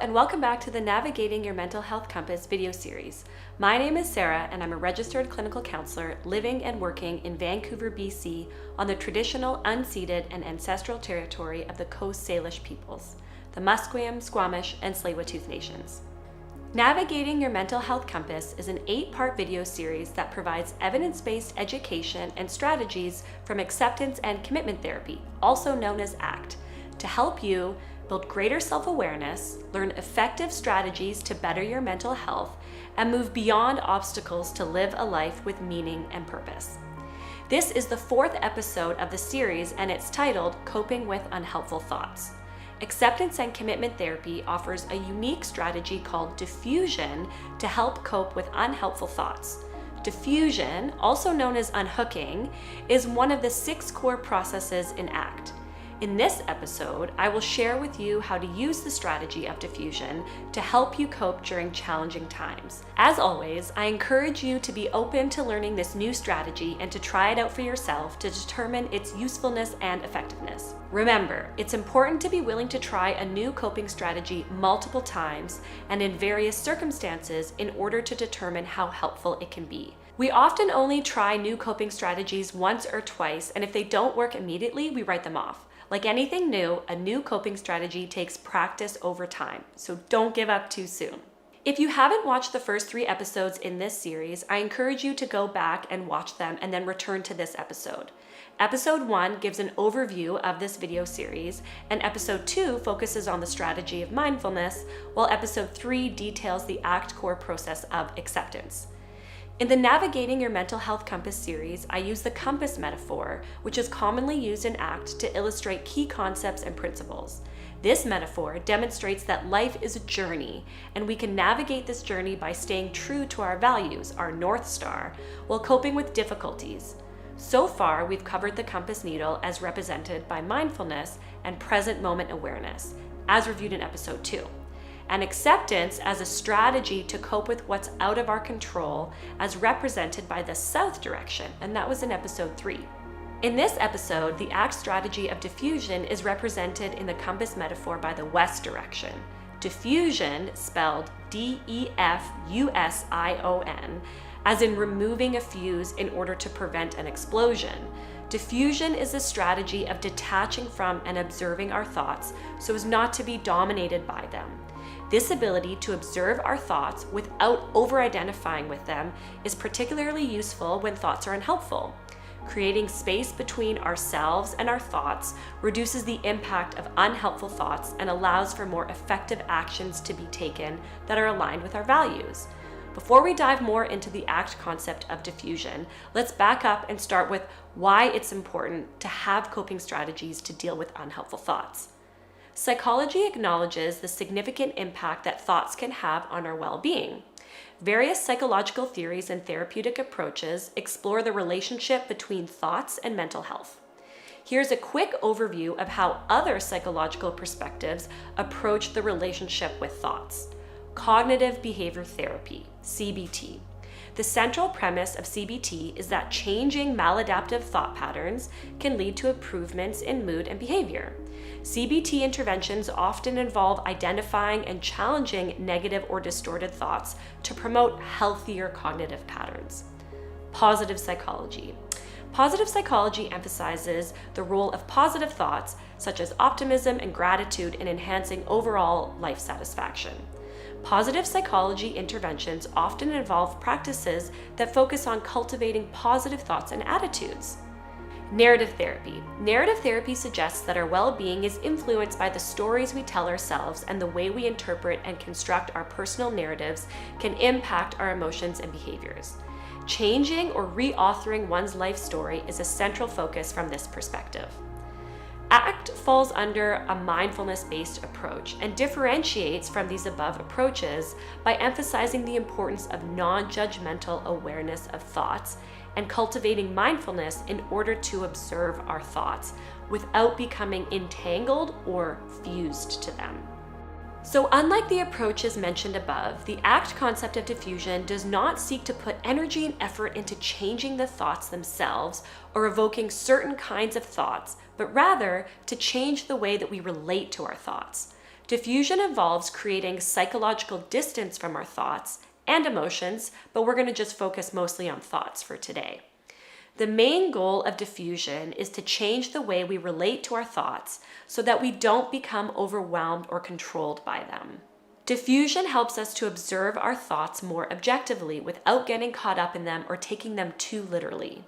and welcome back to the Navigating Your Mental Health Compass video series. My name is Sarah and I'm a registered clinical counselor living and working in Vancouver, BC on the traditional, unceded, and ancestral territory of the Coast Salish peoples, the Musqueam, Squamish, and Tsleil-Waututh nations. Navigating Your Mental Health Compass is an 8-part video series that provides evidence-based education and strategies from acceptance and commitment therapy, also known as ACT, to help you build greater self-awareness, learn effective strategies to better your mental health, and move beyond obstacles to live a life with meaning and purpose. This is the 4th episode of the series and it's titled Coping with Unhelpful Thoughts. Acceptance and commitment therapy offers a unique strategy called diffusion to help cope with unhelpful thoughts. Diffusion, also known as unhooking, is one of the 6 core processes in ACT. In this episode, I will share with you how to use the strategy of diffusion to help you cope during challenging times. As always, I encourage you to be open to learning this new strategy and to try it out for yourself to determine its usefulness and effectiveness. Remember, it's important to be willing to try a new coping strategy multiple times and in various circumstances in order to determine how helpful it can be. We often only try new coping strategies once or twice, and if they don't work immediately, we write them off. Like anything new, a new coping strategy takes practice over time, so don't give up too soon. If you haven't watched the first 3 episodes in this series, I encourage you to go back and watch them and then return to this episode. Episode 1 gives an overview of this video series, and episode 2 focuses on the strategy of mindfulness, while episode 3 details the ACT core process of acceptance. In the Navigating Your Mental Health Compass series, I use the compass metaphor, which is commonly used in ACT to illustrate key concepts and principles. This metaphor demonstrates that life is a journey, and we can navigate this journey by staying true to our values, our North Star, while coping with difficulties. So far, we've covered the compass needle as represented by mindfulness and present moment awareness, as reviewed in episode 2. And acceptance as a strategy to cope with what's out of our control as represented by the south direction, and that was in episode 3. In this episode, the ACT strategy of diffusion is represented in the compass metaphor by the west direction. Diffusion, spelled D-E-F-U-S-I-O-N, as in removing a fuse in order to prevent an explosion. Diffusion is a strategy of detaching from and observing our thoughts so as not to be dominated by them. This ability to observe our thoughts without over-identifying with them is particularly useful when thoughts are unhelpful. Creating space between ourselves and our thoughts reduces the impact of unhelpful thoughts and allows for more effective actions to be taken that are aligned with our values. Before we dive more into the ACT concept of diffusion, let's back up and start with why it's important to have coping strategies to deal with unhelpful thoughts. Psychology acknowledges the significant impact that thoughts can have on our well-being. Various psychological theories and therapeutic approaches explore the relationship between thoughts and mental health. Here's a quick overview of how other psychological perspectives approach the relationship with thoughts. Cognitive behavior therapy, CBT. The central premise of CBT is that changing maladaptive thought patterns can lead to improvements in mood and behavior. CBT interventions often involve identifying and challenging negative or distorted thoughts to promote healthier cognitive patterns. Positive psychology. Positive psychology emphasizes the role of positive thoughts, such as optimism and gratitude, in enhancing overall life satisfaction. Positive psychology interventions often involve practices that focus on cultivating positive thoughts and attitudes. Narrative therapy. Narrative therapy suggests that our well-being is influenced by the stories we tell ourselves, and the way we interpret and construct our personal narratives can impact our emotions and behaviors. Changing or reauthoring one's life story is a central focus from this perspective. ACT falls under a mindfulness-based approach and differentiates from these above approaches by emphasizing the importance of non-judgmental awareness of thoughts and cultivating mindfulness in order to observe our thoughts without becoming entangled or fused to them. So unlike the approaches mentioned above, the ACT concept of diffusion does not seek to put energy and effort into changing the thoughts themselves or evoking certain kinds of thoughts, but rather to change the way that we relate to our thoughts. Diffusion involves creating psychological distance from our thoughts and emotions, but we're going to just focus mostly on thoughts for today. The main goal of diffusion is to change the way we relate to our thoughts so that we don't become overwhelmed or controlled by them. Diffusion helps us to observe our thoughts more objectively without getting caught up in them or taking them too literally.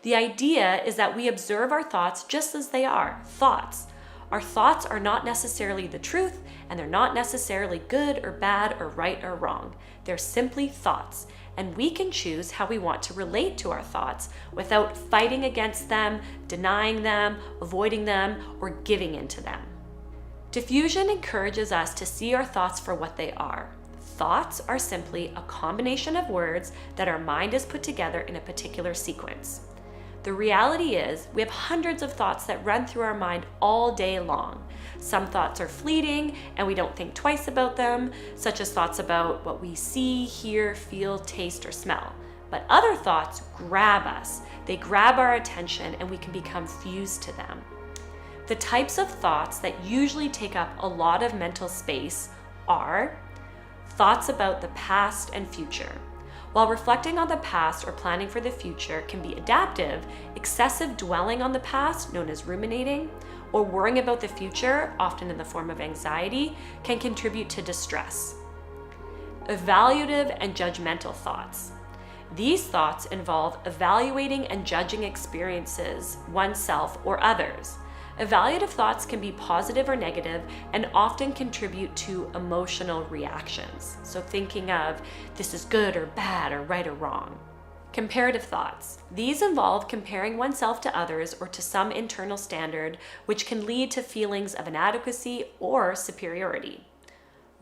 The idea is that we observe our thoughts just as they are, thoughts. Our thoughts are not necessarily the truth, and they're not necessarily good or bad or right or wrong. They're simply thoughts, and we can choose how we want to relate to our thoughts without fighting against them, denying them, avoiding them, or giving in to them. Diffusion encourages us to see our thoughts for what they are. Thoughts are simply a combination of words that our mind has put together in a particular sequence. The reality is, we have hundreds of thoughts that run through our mind all day long. Some thoughts are fleeting and we don't think twice about them, such as thoughts about what we see, hear, feel, taste, or smell. But other thoughts grab us. They grab our attention and we can become fused to them. The types of thoughts that usually take up a lot of mental space are thoughts about the past and future. While reflecting on the past or planning for the future can be adaptive, excessive dwelling on the past, known as ruminating, or worrying about the future, often in the form of anxiety, can contribute to distress. Evaluative and judgmental thoughts. These thoughts involve evaluating and judging experiences, oneself, or others. Evaluative thoughts can be positive or negative and often contribute to emotional reactions. So thinking of this is good or bad or right or wrong. Comparative thoughts. These involve comparing oneself to others or to some internal standard, which can lead to feelings of inadequacy or superiority.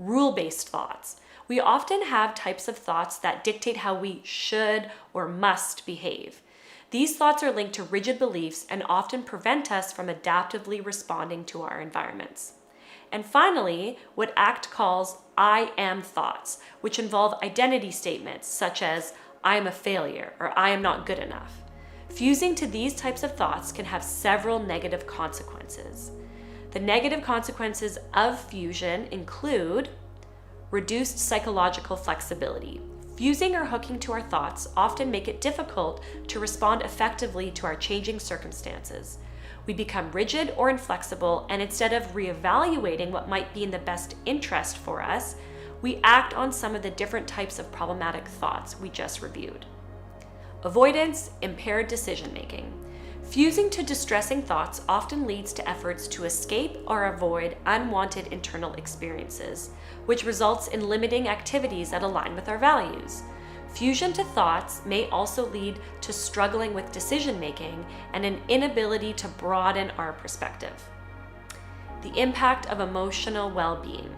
Rule-based thoughts. We often have types of thoughts that dictate how we should or must behave. These thoughts are linked to rigid beliefs and often prevent us from adaptively responding to our environments. And finally, what ACT calls I am thoughts, which involve identity statements such as I am a failure or I am not good enough. Fusing to these types of thoughts can have several negative consequences. The negative consequences of fusion include reduced psychological flexibility. Fusing or hooking to our thoughts often make it difficult to respond effectively to our changing circumstances. We become rigid or inflexible, and instead of reevaluating what might be in the best interest for us, we act on some of the different types of problematic thoughts we just reviewed. Avoidance, impaired decision-making. Fusing to distressing thoughts often leads to efforts to escape or avoid unwanted internal experiences, which results in limiting activities that align with our values. Fusion to thoughts may also lead to struggling with decision-making and an inability to broaden our perspective. The impact of emotional well-being.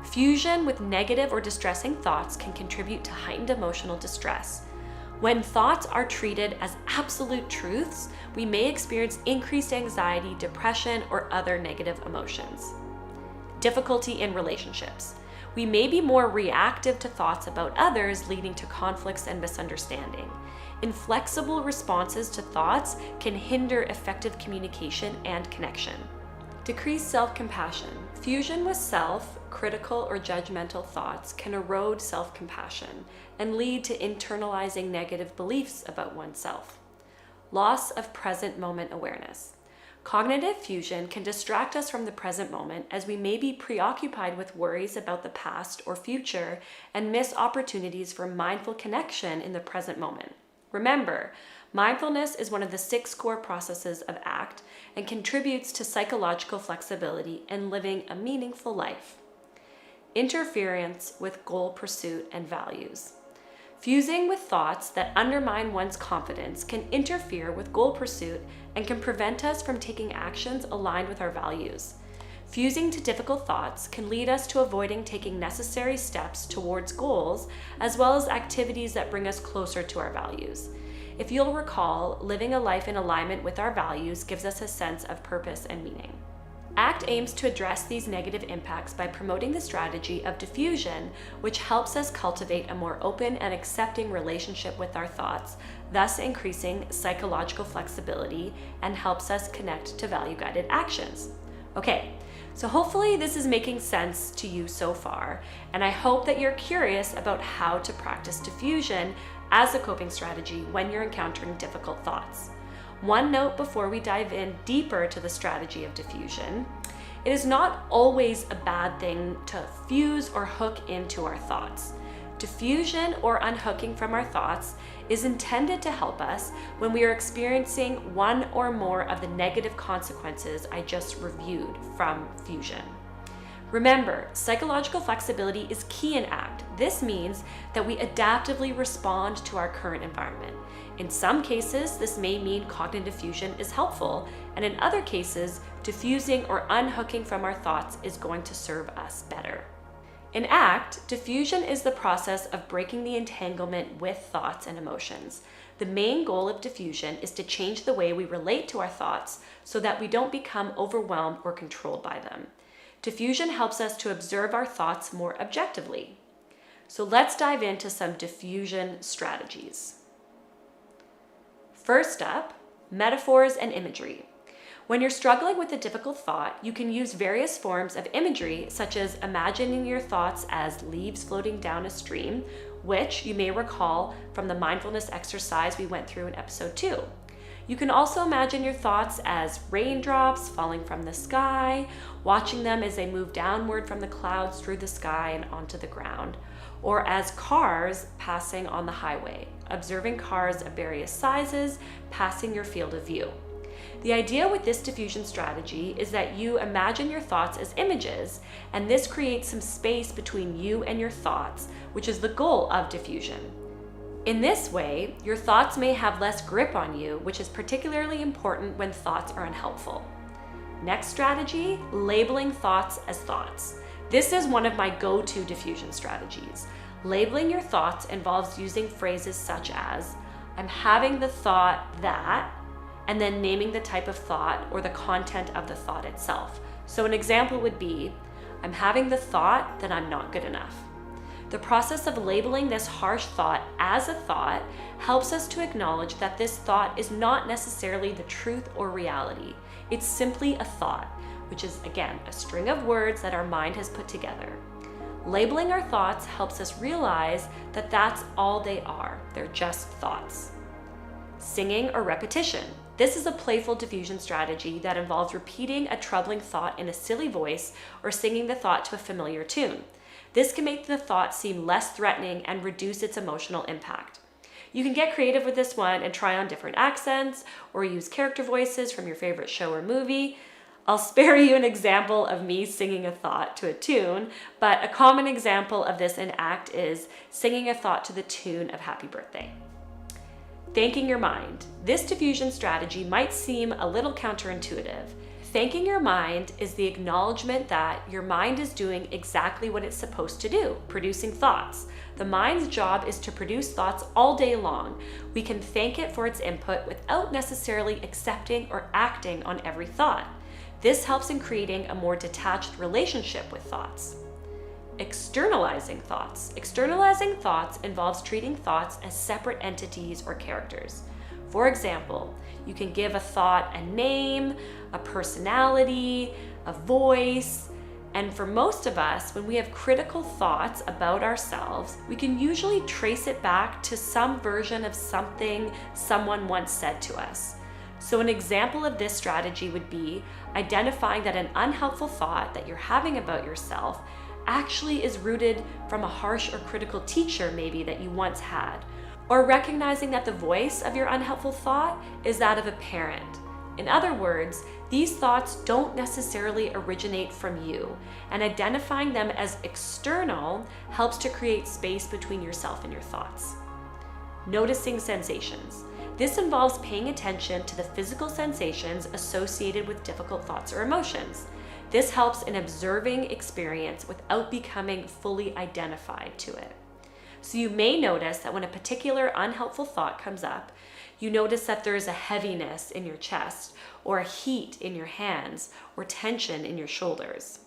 Fusion with negative or distressing thoughts can contribute to heightened emotional distress. When thoughts are treated as absolute truths, we may experience increased anxiety, depression, or other negative emotions. Difficulty in relationships. We may be more reactive to thoughts about others, leading to conflicts and misunderstanding. Inflexible responses to thoughts can hinder effective communication and connection. Decreased self-compassion. Fusion with self-critical or judgmental thoughts can erode self-compassion and lead to internalizing negative beliefs about oneself. Loss of present moment awareness. Cognitive fusion can distract us from the present moment as we may be preoccupied with worries about the past or future and miss opportunities for mindful connection in the present moment. Remember, mindfulness is one of the 6 core processes of ACT and contributes to psychological flexibility and living a meaningful life. Interference with goal pursuit and values. Fusing with thoughts that undermine one's confidence can interfere with goal pursuit and can prevent us from taking actions aligned with our values. Fusing to difficult thoughts can lead us to avoiding taking necessary steps towards goals, as well as activities that bring us closer to our values. If you'll recall, living a life in alignment with our values gives us a sense of purpose and meaning. ACT aims to address these negative impacts by promoting the strategy of diffusion, which helps us cultivate a more open and accepting relationship with our thoughts, thus increasing psychological flexibility and helps us connect to value-guided actions. Okay, So hopefully this is making sense to you so far, and I hope that you're curious about how to practice diffusion as a coping strategy when you're encountering difficult thoughts. One note before we dive in deeper to the strategy of diffusion: it is not always a bad thing to fuse or hook into our thoughts. Diffusion, or unhooking from our thoughts, is intended to help us when we are experiencing one or more of the negative consequences I just reviewed from fusion. Remember, psychological flexibility is key in ACT. This means that we adaptively respond to our current environment. In some cases, this may mean cognitive fusion is helpful, and in other cases, diffusing or unhooking from our thoughts is going to serve us better. In ACT, diffusion is the process of breaking the entanglement with thoughts and emotions. The main goal of diffusion is to change the way we relate to our thoughts so that we don't become overwhelmed or controlled by them. Diffusion helps us to observe our thoughts more objectively. So let's dive into some diffusion strategies. First up, metaphors and imagery. When you're struggling with a difficult thought, you can use various forms of imagery, such as imagining your thoughts as leaves floating down a stream, which you may recall from the mindfulness exercise we went through in episode 2. You can also imagine your thoughts as raindrops falling from the sky, watching them as they move downward from the clouds through the sky and onto the ground, or as cars passing on the highway, observing cars of various sizes passing your field of view. The idea with this diffusion strategy is that you imagine your thoughts as images, and this creates some space between you and your thoughts, which is the goal of diffusion. In this way, your thoughts may have less grip on you, which is particularly important when thoughts are unhelpful. Next strategy, labeling thoughts as thoughts. This is one of my go-to diffusion strategies. Labeling your thoughts involves using phrases such as, "I'm having the thought that," and then naming the type of thought or the content of the thought itself. So an example would be, "I'm having the thought that I'm not good enough." The process of labeling this harsh thought as a thought helps us to acknowledge that this thought is not necessarily the truth or reality. It's simply a thought, which is, again, a string of words that our mind has put together. Labeling our thoughts helps us realize that that's all they are. They're just thoughts. Singing or repetition. This is a playful diffusion strategy that involves repeating a troubling thought in a silly voice or singing the thought to a familiar tune. This can make the thought seem less threatening and reduce its emotional impact. You can get creative with this one and try on different accents or use character voices from your favorite show or movie. I'll spare you an example of me singing a thought to a tune, but a common example of this in ACT is singing a thought to the tune of Happy Birthday. Thanking your mind. This diffusion strategy might seem a little counterintuitive. Thanking your mind is the acknowledgement that your mind is doing exactly what it's supposed to do, producing thoughts. The mind's job is to produce thoughts all day long. We can thank it for its input without necessarily accepting or acting on every thought. This helps in creating a more detached relationship with thoughts. Externalizing thoughts. Externalizing thoughts involves treating thoughts as separate entities or characters. For example, you can give a thought a name, a personality, a voice, and for most of us, when we have critical thoughts about ourselves, we can usually trace it back to some version of something someone once said to us. So an example of this strategy would be identifying that an unhelpful thought that you're having about yourself actually is rooted from a harsh or critical teacher maybe that you once had, or recognizing that the voice of your unhelpful thought is that of a parent. In other words, these thoughts don't necessarily originate from you, and identifying them as external helps to create space between yourself and your thoughts. Noticing sensations. This involves paying attention to the physical sensations associated with difficult thoughts or emotions. This helps in observing experience without becoming fully identified to it. So you may notice that when a particular unhelpful thought comes up, you notice that there is a heaviness in your chest, or a heat in your hands, or tension in your shoulders.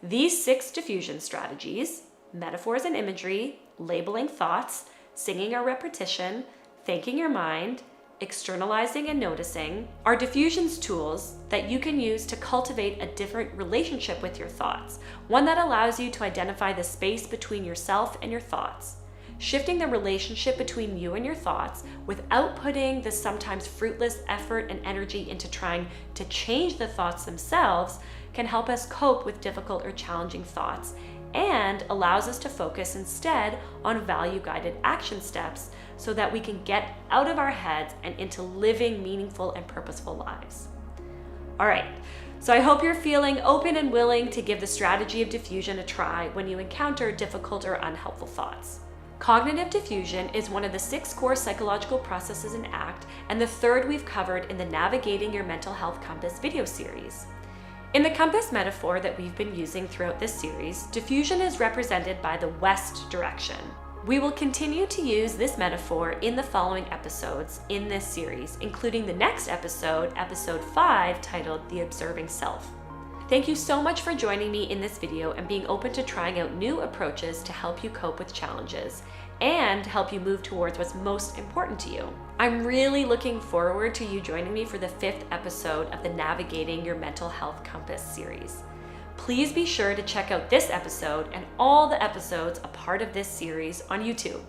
These 6 diffusion strategies, metaphors and imagery, labeling thoughts, singing or repetition, thanking your mind, externalizing and noticing, are diffusion's tools that you can use to cultivate a different relationship with your thoughts, one that allows you to identify the space between yourself and your thoughts. Shifting the relationship between you and your thoughts without putting the sometimes fruitless effort and energy into trying to change the thoughts themselves can help us cope with difficult or challenging thoughts and allows us to focus instead on value-guided action steps so that we can get out of our heads and into living meaningful and purposeful lives. All right, so I hope you're feeling open and willing to give the strategy of diffusion a try when you encounter difficult or unhelpful thoughts. Cognitive diffusion is one of the 6 core psychological processes in ACT and the third we've covered in the Navigating Your Mental Health Compass video series. In the compass metaphor that we've been using throughout this series, diffusion is represented by the west direction. We will continue to use this metaphor in the following episodes in this series, including the next episode, episode 5, titled The Observing Self. Thank you so much for joining me in this video and being open to trying out new approaches to help you cope with challenges and help you move towards what's most important to you. I'm really looking forward to you joining me for the 5th episode of the Navigating Your Mental Health Compass series. Please be sure to check out this episode and all the episodes a part of this series on YouTube.